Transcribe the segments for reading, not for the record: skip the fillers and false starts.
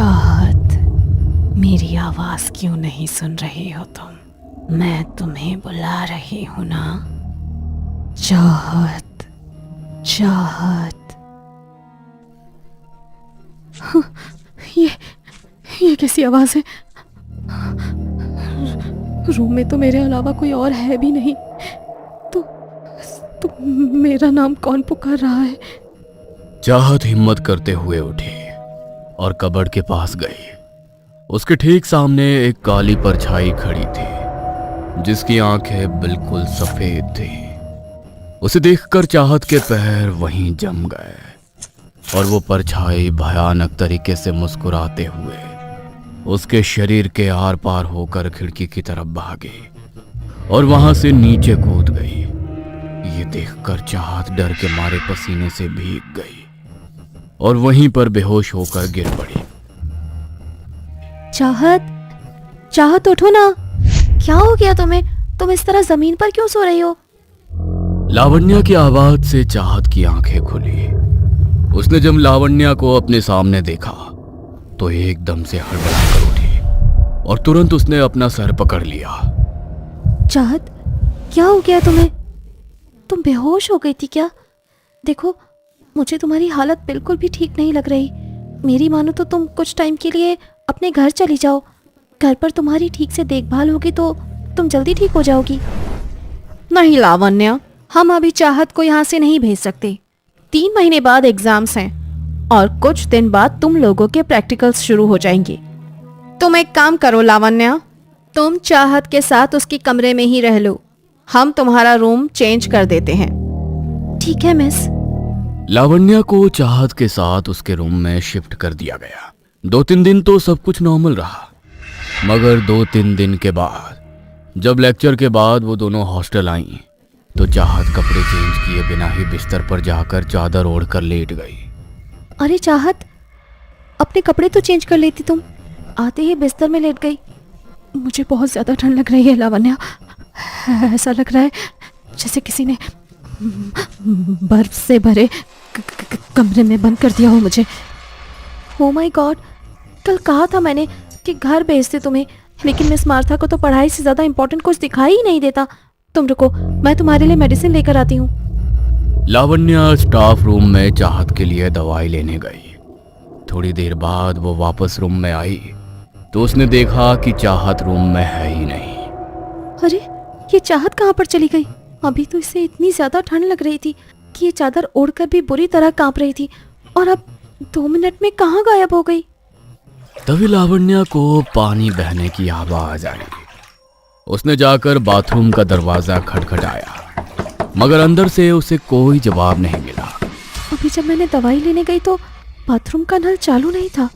चाहत, मेरी आवाज क्यों नहीं सुन रही हो तुम? मैं तुम्हें बुला रही हूं ना। चाहत, चाहत। ये कैसी आवाज है? रूम में तो मेरे अलावा कोई और है भी नहीं। तो मेरा नाम कौन पुकार रहा है? चाहत हिम्मत करते हुए उठी और कबर्ड के पास गई। उसके ठीक सामने एक काली परछाई खड़ी थी जिसकी आंखें बिल्कुल सफेद थी। उसे देखकर चाहत के पैर वहीं जम गए और वो परछाई भयानक तरीके से मुस्कुराते हुए उसके शरीर के आर पार होकर खिड़की की तरफ भागी और वहां से नीचे कूद गई। ये देखकर चाहत डर के मारे पसीने से भीग गई और वहीं पर बेहोश होकर गिर पड़ी। चाहत, चाहत उठो ना। क्या हो गया तुम्हें? तुम इस तरह जमीन पर क्यों सो रही हो? लावण्या की आवाज से चाहत की आंखें खुली। उसने जब लावण्या को अपने सामने देखा तो एकदम से हड़बड़ाकर उठी और तुरंत उसने अपना सर पकड़ लिया। चाहत, क्या हो गया तुम्हें? तुम बेहोश हो गई थी क्या? देखो, मुझे तुम्हारी हालत बिल्कुल भी ठीक नहीं लग रही। मेरी मानो तो तुम कुछ टाइम के लिए अपने घर चली जाओ। घर पर तुम्हारी ठीक से देखभाल होगी तो तुम जल्दी ठीक हो जाओगी। नहीं लावण्या, हम अभी चाहत को यहाँ से नहीं भेज सकते। 3 महीने बाद एग्जाम्स हैं और कुछ दिन बाद तुम लोगों के प्रैक्टिकल्स शुरू हो जाएंगे। तुम एक काम करो लावण्या, तुम चाहत के साथ उसकी कमरे में ही रह लो। हम तुम्हारा रूम चेंज कर देते हैं। ठीक है मिस। लावण्या को चाहत के साथ उसके रूम में शिफ्ट कर दिया गया। 2-3 दिन तो सब कुछ नॉर्मल रहा, मगर 2-3 दिन के बाद जब लेक्चर के बाद वो दोनों हॉस्टल आई तो चाहत कपड़े चेंज किए बिना ही बिस्तर पर जाकर चादर ओढ़कर लेट गई। अरे चाहत, अपने कपड़े तो चेंज कर लेती तुम। आते ही बिस्तर में लेट गई। मुझे बहुत ज्यादा ठंड लग रही है लावण्या। ऐसा लग रहा है जैसे किसी ने बर्फ से भरे कमरे में बंद कर दिया हो मुझे। ओ माय गॉड, कल कहा था मैंने कि घर भेजते तुम्हें, लेकिन मिस मार्था को तो पढ़ाई से ज्यादा इंपॉर्टेंट कुछ दिखाई ही नहीं देता। तुम रुको, मैं तुम्हारे लिए मेडिसिन लेकर आती हूँ। लावण्या स्टाफ रूम में चाहत के लिए दवाई लेने गई। थोड़ी देर बाद वो वापस रूम में आई तो उसने देखा कि चाहत रूम में है ही नहीं। अरे, ये चाहत कहाँ पर चली गई? अभी तो इसे इतनी ज्यादा ठंड लग रही थी कि ये चादर ओढ़कर भी बुरी तरह कांप रही थी, और अब 2 मिनट में कहाँ गायब हो गई? तभी लावण्या को पानी बहने की आवाज आई। उसने जाकर बाथरूम का दरवाजा खटखटाया, मगर अंदर से उसे कोई जवाब नहीं मिला। अभी जब मैंने दवाई लेने गई तो बाथरूम का नल चालू नहीं था।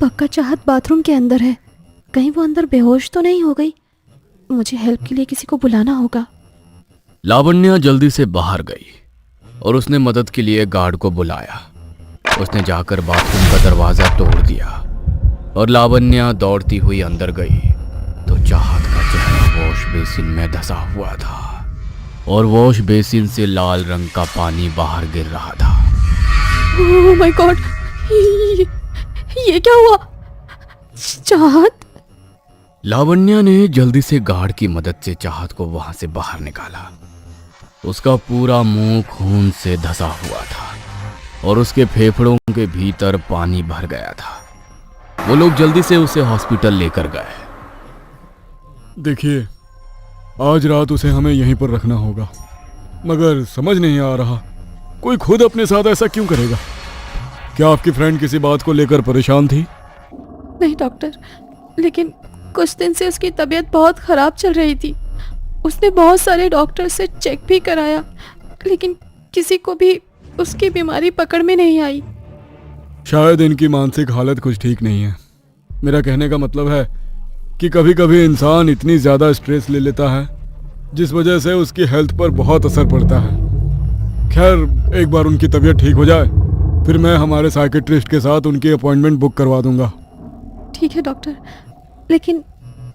पक्का चाहत बाथरूम के अंदर है। कहीं वो अंदर बेहोश तो नहीं हो गई? मुझे हेल्प के लिए किसी को बुलाना होगा। लावण्या जल्दी से बाहर गई और उसने मदद के लिए गार्ड को बुलाया। उसने जाकर बाथरूम का दरवाजा तोड़ दिया और लावण्या दौड़ती हुई अंदर गई तो चाहत का चेहरा वॉश बेसिन में धंसा हुआ था और वॉश बेसिन से लाल रंग का पानी बाहर गिर रहा था। ओह माय गॉड, ये क्या हुआ? चाहत? लावण्या ने जल्दी से गार्ड की मदद से चाहत को वहां से बाहर निकाला। उसका पूरा मुंह खून से धंसा हुआ था और उसके फेफड़ों के भीतर पानी भर गया था। वो लोग जल्दी से उसे हॉस्पिटल लेकर गए। देखिए, आज रात उसे हमें यहीं पर रखना होगा, मगर समझ नहीं आ रहा कोई खुद अपने साथ ऐसा क्यों करेगा। क्या आपकी फ्रेंड किसी बात को लेकर परेशान थी? नहीं डॉक्टर, लेकिन कुछ दिन से उसकी तबीयत बहुत ख़राब चल रही थी। उसने बहुत सारे डॉक्टर से चेक भी कराया, लेकिन किसी को भी उसकी बीमारी पकड़ में नहीं आई। शायद इनकी मानसिक हालत कुछ ठीक नहीं है। मेरा कहने का मतलब है कि कभी कभी इंसान इतनी ज़्यादा स्ट्रेस ले लेता है जिस वजह से उसकी हेल्थ पर बहुत असर पड़ता है। खैर, एक बार उनकी तबीयत ठीक हो जाए फिर मैं हमारे साइकेट्रिस्ट के साथ उनकी अपॉइंटमेंट बुक करवा दूंगा। ठीक है डॉक्टर, लेकिन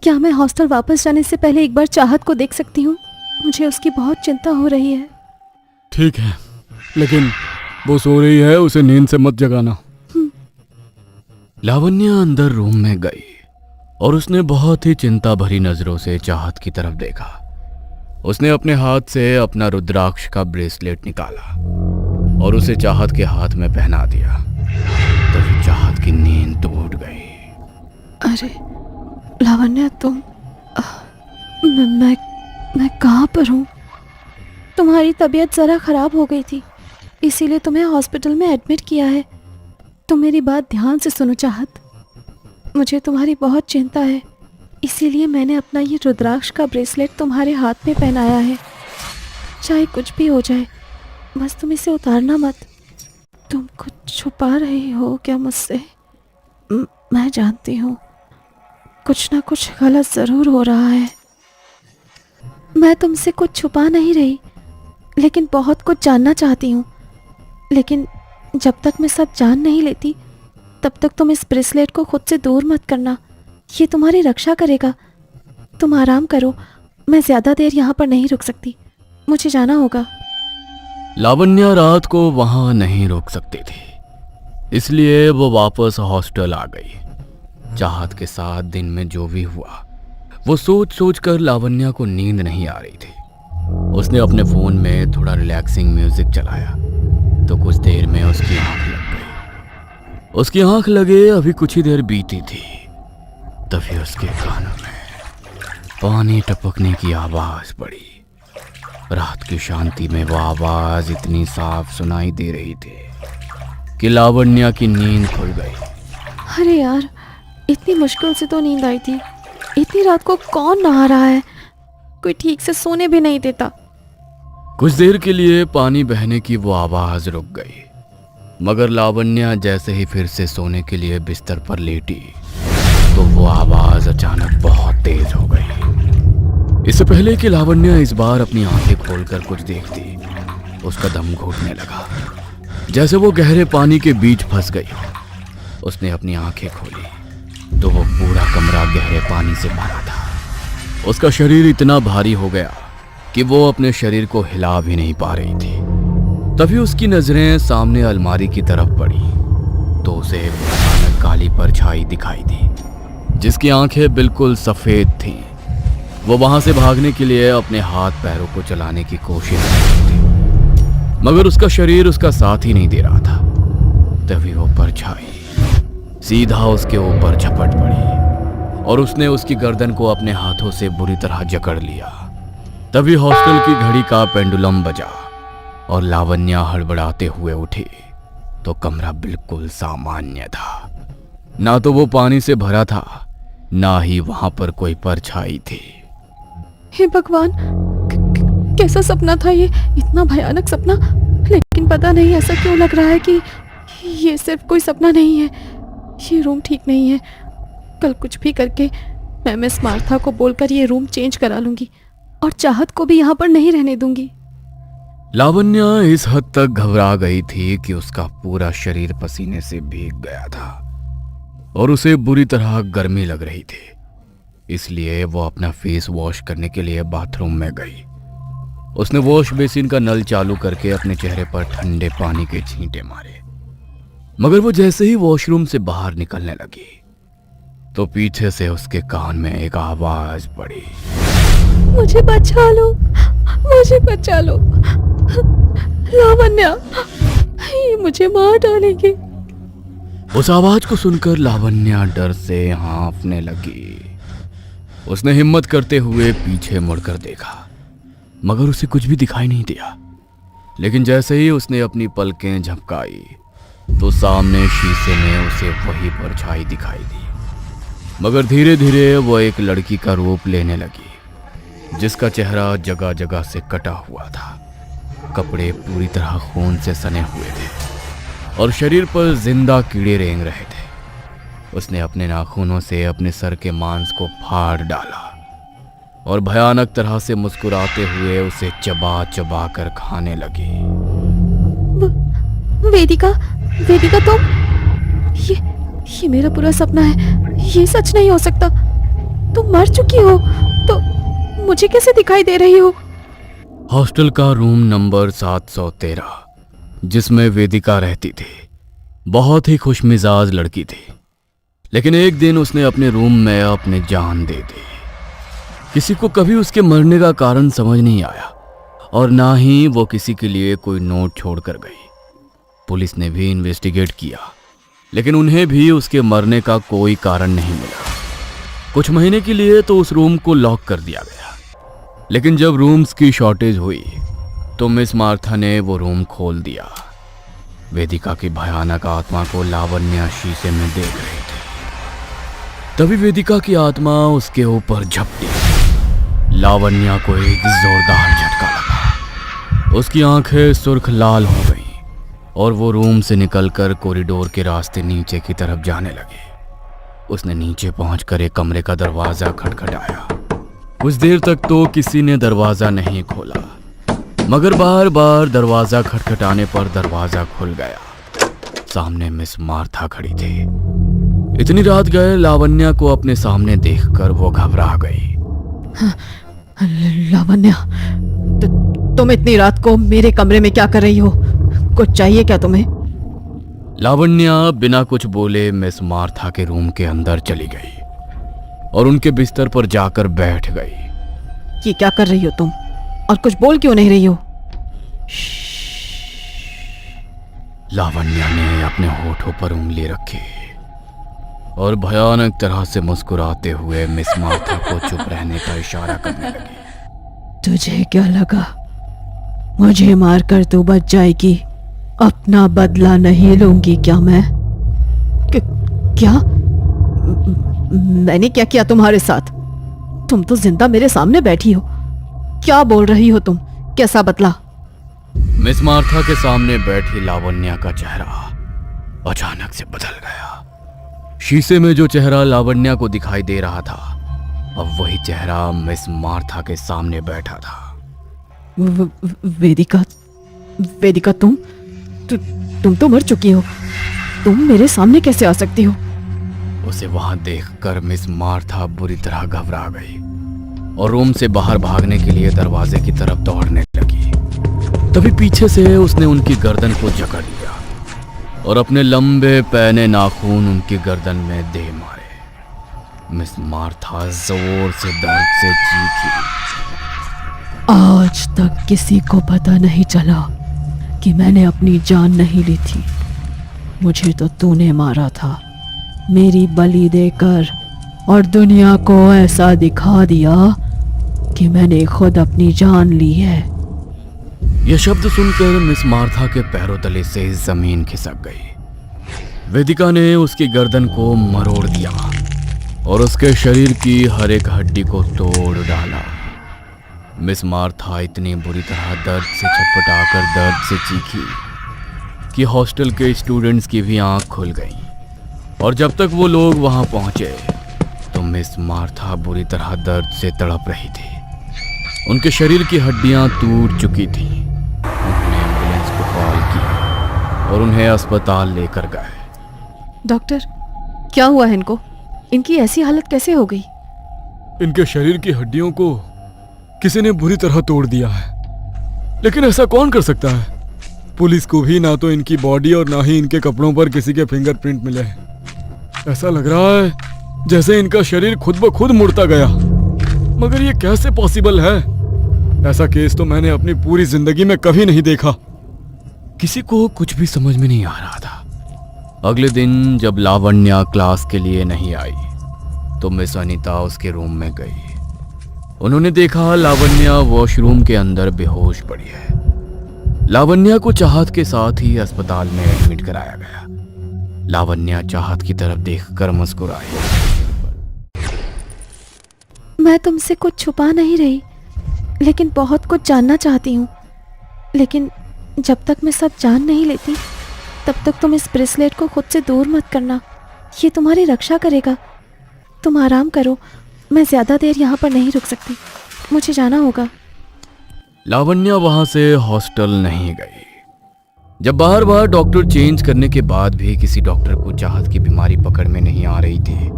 क्या मैं हॉस्टल वापस जाने से पहले एक बार चाहत को देख सकती हूँ? मुझे उसकी बहुत चिंता हो रही है। ठीक है, लेकिन वो सो रही है, उसे नींद से मत जगाना। लावण्या अंदर रूम में गई और उसने बहुत ही चिंता भरी नजरों से चाहत की तरफ देखा। उसने अपने हाथ से अपना रुद्राक्ष का ब्रेसलेट निकाला और उसे चाहत के हाथ में पहना दिया। तभी चाहत की नींद टूट गई। अरे लावण्या, तुम मैं कहाँ पर हूँ? तुम्हारी तबीयत ज़रा ख़राब हो गई थी, इसीलिए तुम्हें हॉस्पिटल में एडमिट किया है। तुम मेरी बात ध्यान से सुनो चाहत, मुझे तुम्हारी बहुत चिंता है, इसीलिए मैंने अपना ये रुद्राक्ष का ब्रेसलेट तुम्हारे हाथ में पहनाया है। चाहे कुछ भी हो जाए, बस तुम इसे उतारना मत। तुम कुछ छुपा रही हो क्या मुझसे? मैं जानती हूँ कुछ ना कुछ गलत ज़रूर हो रहा है। मैं तुमसे कुछ छुपा नहीं रही, लेकिन बहुत कुछ जानना चाहती हूँ। लेकिन जब तक मैं सब जान नहीं लेती, तब तक तुम इस ब्रेसलेट को खुद से दूर मत करना। ये तुम्हारी रक्षा करेगा। तुम आराम करो, मैं ज़्यादा देर यहाँ पर नहीं रुक सकती, मुझे जाना होगा। लावण्या रात को वहां नहीं रुक सकती थी, इसलिए वो वापस हॉस्टल आ गई। चाहत के साथ दिन में जो भी हुआ वो सोच सोच कर लावण्या को नींद नहीं आ रही थी। उसने अपने फोन में थोड़ा रिलैक्सिंग म्यूजिक चलाया तो कुछ देर में उसकी आंख लग गई। उसकी आंख लगे अभी कुछ ही देर बीती थी, तभी उसके कानों में पानी टपकने की आवाज पड़ी। रात की शांति में वो आवाज इतनी साफ सुनाई दे रही थी कि लावण्या की नींद खुल गई। अरे यार, इतनी मुश्किल से तो नींद आई थी। इतनी रात को कौन नहा रहा है? कोई ठीक से सोने भी नहीं देता। कुछ देर के लिए पानी बहने की वो आवाज रुक गई, मगर लावण्या जैसे ही फिर से सोने के लिए बिस्तर पर लेटी तो वो आवाज अचानक बहुत तेज हो गई। इससे पहले कि लावण्या इस बार अपनी आंखें खोलकर कुछ देखती, उसका दम घुटने लगा, जैसे वो गहरे पानी के बीच फंस गई हो। उसने अपनी आंखें खोली तो वो पूरा कमरा गहरे पानी से भरा था। उसका शरीर इतना भारी हो गया कि वो अपने शरीर को हिला भी नहीं पा रही थी। तभी उसकी नजरें सामने अलमारी की तरफ पड़ी तो उसे एक भयानक काली परछाई दिखाई दी, जिसकी आंखें बिल्कुल सफेद थीं। वो वहां से भागने के लिए अपने हाथ पैरों को चलाने की कोशिश कर रही थी, मगर उसका शरीर उसका साथ ही नहीं दे रहा था। तभी वो परछाई सीधा उसके ऊपर झपट पड़ी और उसने उसकी गर्दन को अपने हाथों से बुरी तरह जकड़ लिया। तभी हॉस्टल की घड़ी का पेंडुलम बजा और लावण्या हड़बड़ाते हुए उठी तो कमरा बिल्कुल सामान्य था। ना तो वो पानी से भरा था, ना ही वहां पर कोई परछाई थी। हे भगवान, कैसा सपना था ये? इतना भयानक सपना। लेकिन पता नहीं ऐसा क्यों लग रहा है कि ये सिर्फ कोई सपना नहीं है। ये रूम ठीक नहीं है। कल कुछ भी करके मैं मिस मार्था को बोलकर ये रूम चेंज करा लूंगी और चाहत को भी यहाँ पर नहीं रहने दूंगी। लावण्या इस हद तक घबरा गई थी कि उसका पूरा शरीर पसीने से भीग गया था और उसे बुरी तरह गर्मी लग रही थी। इसलिए वो अपना फेस वॉश करने के लिए बाथरूम में गई। उसने वॉश बेसिन का नल चालू करके अपने चेहरे पर ठंडे पानी के छींटे मारे, मगर वो जैसे ही वॉशरूम से बाहर निकलने लगी तो पीछे से उसके कान में एक आवाज पड़ी, मुझे बचा लो, मुझे बचा लो, लावण्या, ये मुझे मार डालेंगे। उस आवाज को सुनकर लावण्या डर से हाँफने लगी। उसने हिम्मत करते हुए पीछे मुड़कर देखा, मगर उसे कुछ भी दिखाई नहीं दिया। लेकिन जैसे ही उसने अपनी पलकें झपकाई तो सामने शीशे में उसे वही परछाई दिखाई दी, मगर धीरे धीरे वो एक लड़की का रूप लेने लगी, जिसका चेहरा जगह जगह से कटा हुआ था। कपड़े पूरी तरह खून से सने हुए थे और शरीर पर जिंदा कीड़े रेंग रहे थे। उसने अपने नाखूनों से अपने सर के मांस को फाड़ डाला और भयानक तरह से मुस्कुराते हुए उसे चबा चबा कर खाने लगी। वेदिका, वेदिका, तुम? ये मेरा पूरा सपना है, ये सच नहीं हो सकता। तुम मर चुकी हो तो मुझे कैसे दिखाई दे रही हो? हॉस्टल का रूम नंबर 713 जिसमें वेदिका रहती थी बहुत ही खुशमिजाज लड़की थी। लेकिन एक दिन उसने अपने रूम में अपनी जान दे दी। किसी को कभी उसके मरने का कारण समझ नहीं आया और ना ही वो किसी के लिए कोई नोट छोड़कर गई। पुलिस ने भी इन्वेस्टिगेट किया, लेकिन उन्हें भी उसके मरने का कोई कारण नहीं मिला। कुछ महीने के लिए तो उस रूम को लॉक कर दिया गया, लेकिन जब रूम्स की शॉर्टेज हुई तो मिस मार्था ने वो रूम खोल दिया। वेदिका की भयानक आत्मा को लावण्या शीशे में देख रही थी। तभी वेदिका की आत्मा उसके ऊपर झपटी। लावण्या को एक जोरदार झटका लगा। उसकी आंखें सुर्ख लाल हो गईं और वो रूम से निकलकर कॉरिडोर के रास्ते नीचे की तरफ जाने लगी। उसने नीचे पहुंचकर एक कमरे का दरवाजा खटखटाया। कुछ देर तक तो किसी ने दरवाजा नहीं खोला, मगर बार बार दरवाजा खटखटाने पर दरवाजा खुल गया। सामने मिस मार्था खड़ी थी। इतनी रात गए लावण्या को अपने सामने देखकर वो घबरा गई। लावण्या, तुम इतनी रात को मेरे कमरे में क्या कर रही हो? कुछ चाहिए क्या तुम्हें? लावण्या बिना कुछ बोले मिस मार्था के रूम के अंदर चली गई और उनके बिस्तर पर जाकर बैठ गई। ये क्या कर रही हो तुम? और कुछ बोल क्यों नहीं रही हो? लावण्या ने अपने होठों पर उंगली रखी और भयानक तरह से मुस्कुराते हुए मिस मार्था को चुप रहने का इशारा करने लगी। तुझे क्या लगा मुझे मारकर तू बच जाएगी? अपना बदला नहीं लूंगी क्या मैं? क्या? मैंने क्या किया तुम्हारे साथ? तुम तो जिंदा मेरे सामने बैठी हो। क्या बोल रही हो तुम? कैसा बदला? मिस मार्था के सामने बैठी लावण्या का चेहरा अचानक से बदल गया। शीशे में जो चेहरा लावण्या को दिखाई दे रहा था, अब वही चेहरा मिस मार्था के सामने बैठा था। वेदिका, वेदिका तुम तो मर चुकी हो। तुम मेरे सामने कैसे आ सकती हो? उसे वहां देखकर मिस मार्था बुरी तरह घबरा गई और रूम से बाहर भागने के लिए दरवाजे की तरफ दौड़ने लगी। तभी पीछे से उसने उनकी गर्दन को जकड़ लिया और अपने लंबे पैने नाखून उनकी गर्दन में दे मारे। मिस मार्था जोर से दर्द से चीखी। आज तक किसी को पता नहीं चला कि मैंने अपनी जान नहीं ली थी। मुझे तो तूने मारा था, मेरी बलि देकर, और दुनिया को ऐसा दिखा दिया कि मैंने खुद अपनी जान ली है। यह शब्द सुनकर मिस मार्था के पैरों तले से जमीन खिसक गई। वेदिका ने उसकी गर्दन को मरोड़ दिया और उसके शरीर की हर एक हड्डी को तोड़ डाला। मिस मार्था इतनी बुरी तरह दर्द से छटपटाकर दर्द से चीखी कि हॉस्टल के स्टूडेंट्स की भी आंख खुल गई। और जब तक वो लोग वहां पहुंचे तो मिस मार्था बुरी तरह दर्द से तड़प रही थी। उनके शरीर की हड्डियां टूट चुकी थी। उन्होंने एम्बुलेंस को कॉल किया और उन्हें अस्पताल लेकर गए। डॉक्टर, क्या हुआ है इनको? इनकी ऐसी हालत कैसे हो गई? इनके शरीर की हड्डियों को किसी ने बुरी तरह तोड़ दिया है, लेकिन ऐसा कौन कर सकता है? पुलिस को भी ना तो इनकी बॉडी और ना ही इनके कपड़ों पर किसी के फिंगरप्रिंट मिले हैं। ऐसा लग रहा है जैसे इनका शरीर खुद ब खुद मुड़ता गया, मगर ये कैसे पॉसिबल है? ऐसा केस तो मैंने अपनी पूरी जिंदगी में कभी नहीं देखा। किसी को कुछ भी समझ में नहीं आ रहा था। अगले दिन जब लावण्या क्लास के लिए नहीं आई तो मिस अनीता उसके रूम में गई। उन्होंने देखा लावण्या वॉशरूम के अंदर बेहोश पड़ी है। लावण्या को चाहत के साथ ही अस्पताल में एडमिट कराया गया। लावण्या चाहत की तरफ देखकर मुस्कुराई। मैं तुमसे कुछ छुपा नहीं रही, लेकिन बहुत कुछ जानना चाहती हूँ। लेकिन जब तक मैं सब जान नहीं लेती तब तक तुम इस ब्रेसलेट को खुद से दूर मत करना। ये तुम्हारी रक्षा करेगा। तुम आराम करो, मैं ज़्यादा देर यहाँ पर नहीं रुक सकती, मुझे जाना होगा। लावण्या वहां से हॉस्टल नहीं गई। जब बार बार डॉक्टर चेंज करने के बाद भी किसी डॉक्टर को चाहत की बीमारी पकड़ में नहीं आ रही थी,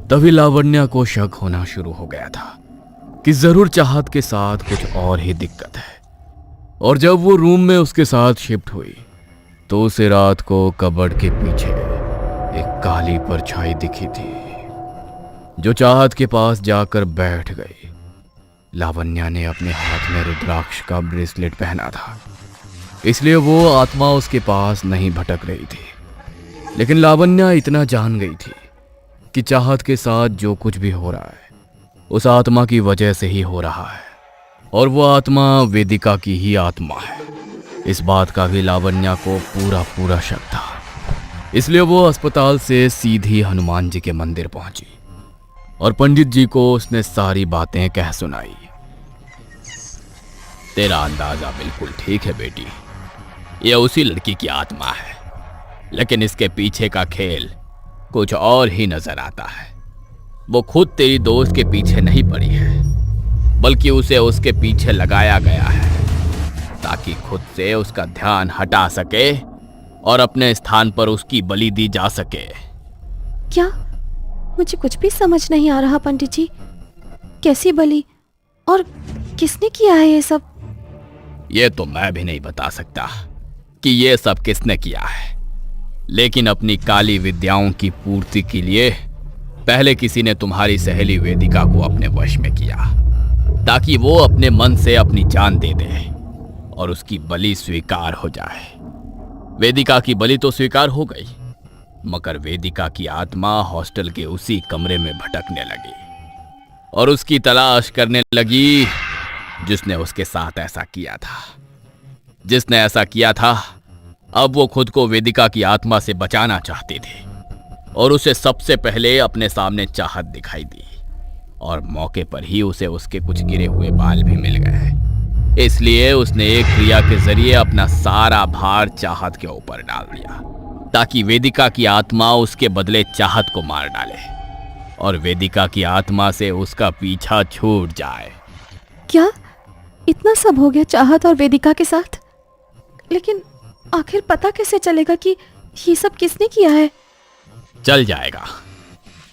तभी लावण्या को शक होना शुरू हो गया था कि जरूर चाहत के साथ कुछ और ही दिक्कत है। और जब वो रूम में उसके साथ शिफ्ट हुई तो उसे रात को कबर्ड के पीछे एक काली परछाई दिखी थी जो चाहत के पास जाकर बैठ गई। लावण्या ने अपने हाथ में रुद्राक्ष का ब्रेसलेट पहना था, इसलिए वो आत्मा उसके पास नहीं भटक रही थी। लेकिन लावण्या इतना जान गई थी कि चाहत के साथ जो कुछ भी हो रहा है उस आत्मा की वजह से ही हो रहा है, और वो आत्मा वेदिका की ही आत्मा है। इस बात का भी लावण्या को पूरा पूरा शक था, इसलिए वो अस्पताल से सीधी हनुमान जी के मंदिर पहुंची और पंडित जी को उसने सारी बातें कह सुनाई। तेरा अंदाजा बिल्कुल ठीक है बेटी, ये उसी लड़की की आत्मा है, लेकिन इसके पीछे का खेल कुछ और ही नजर आता है। वो खुद तेरी दोस्त के पीछे नहीं पड़ी है, बल्कि उसे उसके पीछे लगाया गया है ताकि खुद से उसका ध्यान हटा सके और अपने स्थान पर उसकी बलि दी जा सके। क्या? मुझे कुछ भी समझ नहीं आ रहा पंडित जी। कैसी बलि और किसने किया है ये सब? ये तो मैं भी नहीं बता सकता कि ये सब किसने किया है, लेकिन अपनी काली विद्याओं की पूर्ति के लिए पहले किसी ने तुम्हारी सहेली वेदिका को अपने वश में किया ताकि वो अपने मन से अपनी जान दे दे और उसकी बलि स्वीकार हो जाए। वेदिका की बलि तो स्वीकार हो गई, मगर वेदिका की आत्मा हॉस्टल के उसी कमरे में भटकने लगी और उसकी तलाश करने लगी जिसने उसके साथ ऐसा किया था। जिसने ऐसा किया था अब वो खुद को वेदिका की आत्मा से बचाना चाहती थी और उसे सबसे पहले अपने सामने चाहत दिखाई दी, और मौके पर ही उसे उसके कुछ गिरे हुए बाल भी मिल गए। इसलिए उसने एक क्रिया के जरिए अपना सारा भार चाहत के ऊपर डाल दिया ताकि वेदिका की आत्मा उसके बदले चाहत को मार डाले और वेदिका की आत्मा से उसका पीछा छूट जाए। क्या इतना सब हो गया चाहत और वेदिका के साथ? लेकिन आखिर पता कैसे चलेगा कि ये सब किसने किया है? चल जाएगा,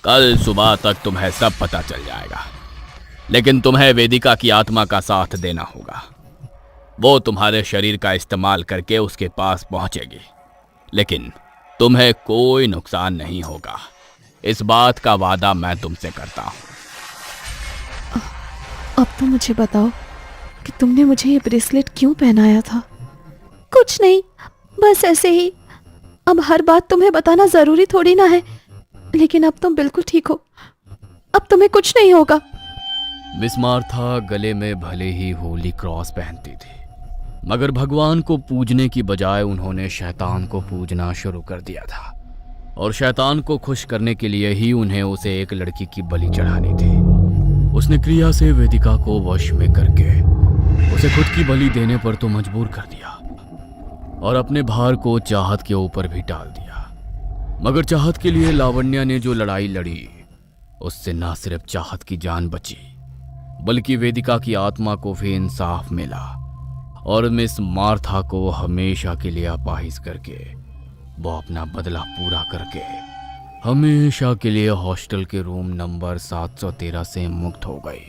कल सुबह तक तुम्हें सब पता चल जाएगा, लेकिन तुम्हें वेदिका की आत्मा का साथ देना होगा। वो तुम्हारे शरीर का इस्तेमाल करके उसके पास पहुंचेगी, लेकिन तुम्हें कोई नुकसान नहीं होगा। इस बात का वादा मैं तुमसे करता हूं। अब तो मुझे बताओ कि तुमने मुझे ये ब्रेसलेट क्यों पहनाया था? कुछ नहीं, बस ऐसे ही। अब हर बात तुम्हें बताना जरूरी थोड़ी ना है। लेकिन अब तुम बिल्कुल ठीक हो, अब तुम्हें कुछ नहीं होगा। मिस मार्था गले में भले ही होली क्रॉस पहनती थी, मगर भगवान को पूजने की बजाय उन्होंने शैतान को पूजना शुरू कर दिया था, और शैतान को खुश करने के लिए ही उन्हें उसे एक लड़की की बलि चढ़ानी थी। उसने क्रिया से वेदिका को वश में करके उसे खुद की बलि देने पर तो मजबूर कर दिया और अपने भार को चाहत के ऊपर भी डाल दिया। मगर चाहत के लिए लावण्या ने जो लड़ाई लड़ी उससे न सिर्फ चाहत की जान बची, बल्कि वेदिका की आत्मा को भी इंसाफ मिला और मिस मार्था को हमेशा के लिए अपाहिज करके वो अपना बदला पूरा करके हमेशा के लिए हॉस्टल के रूम नंबर 713 से मुक्त हो गई।